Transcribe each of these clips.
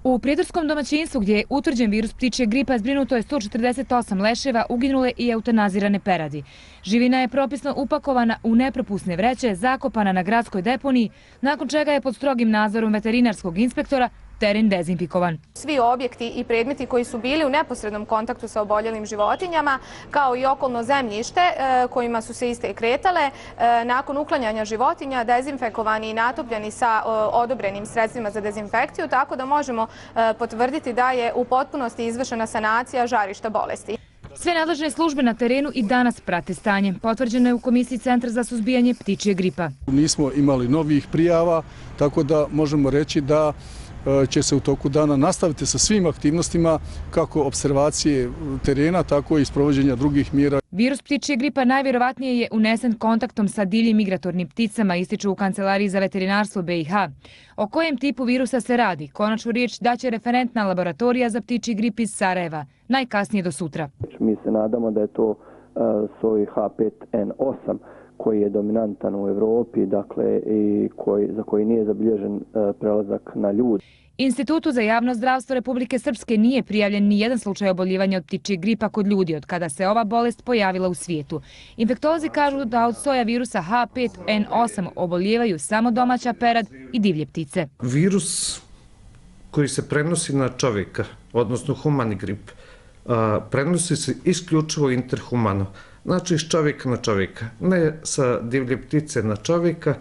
U prijedorskom domaćinstvu gdje je utvrđen virus ptičje gripa zbrinuto je 148 leševa, uginule i eutanazirane peradi. Živina je propisno upakovana u nepropusne vreće, zakopana na gradskoj deponiji, nakon čega je pod strogim nadzorom veterinarskog inspektora teren dezinfikovan. Svi objekti i predmeti koji su bili u neposrednom kontaktu sa oboljelim životinjama, kao i okolno zemljište kojima su se iste kretale, nakon uklanjanja životinja dezinfekovani i natopljeni sa odobrenim sredstvima za dezinfekciju, tako da možemo potvrditi da je u potpunosti izvršena sanacija žarišta bolesti. Sve nadležne službe na terenu i danas prate stanje. Potvrđeno je u Komisiji Centra za suzbijanje ptičje gripa. Nismo imali novih prijava, tako da možemo reći da će se u toku dana nastaviti sa svim aktivnostima kako observacije terena, tako i sprovođenja drugih mjera. Virus ptičje gripa najvjerovatnije je unesen kontaktom sa divljim migratornim pticama, ističu u Kancelariji za veterinarstvo BiH. O kojem tipu virusa se radi? Konačnu riječ daće referentna laboratorija za ptičji grip iz Sarajeva, najkasnije do sutra. Mi se nadamo da je to soj H5N8 koji je dominantan u Evropi, dakle, i za koji nije zabilježen prelazak na ljudi. Institutu za javno zdravstvo Republike Srpske nije prijavljen ni jedan slučaj oboljevanja od ptičjeg gripa kod ljudi od kada se ova bolest pojavila u svijetu. Infektolozi kažu da od soja virusa H5N8 oboljevaju samo domaća perad i divlje ptice. Virus koji se prenosi na čovjeka, odnosno humani grip, prenosi se isključivo interhumano. Znači iz čovjeka na čovjeka, ne sa divlje ptice na čovjeka,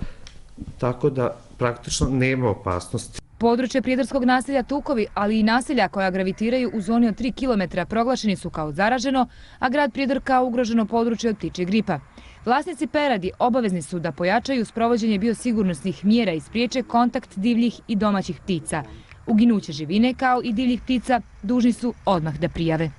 tako da praktično nema opasnosti. Područje prijedorskog naselja Tukovi, ali i naselja koja gravitiraju u zoni od 3 km proglašeni su kao zaraženo, a grad Prijedor kao ugroženo područje od ptičje gripa. Vlasnici peradi obavezni su da pojačaju sprovođenje biosigurnosnih mjera i spriječe kontakt divljih i domaćih ptica. Uginuće živine kao i divljih ptica dužni su odmah da prijave.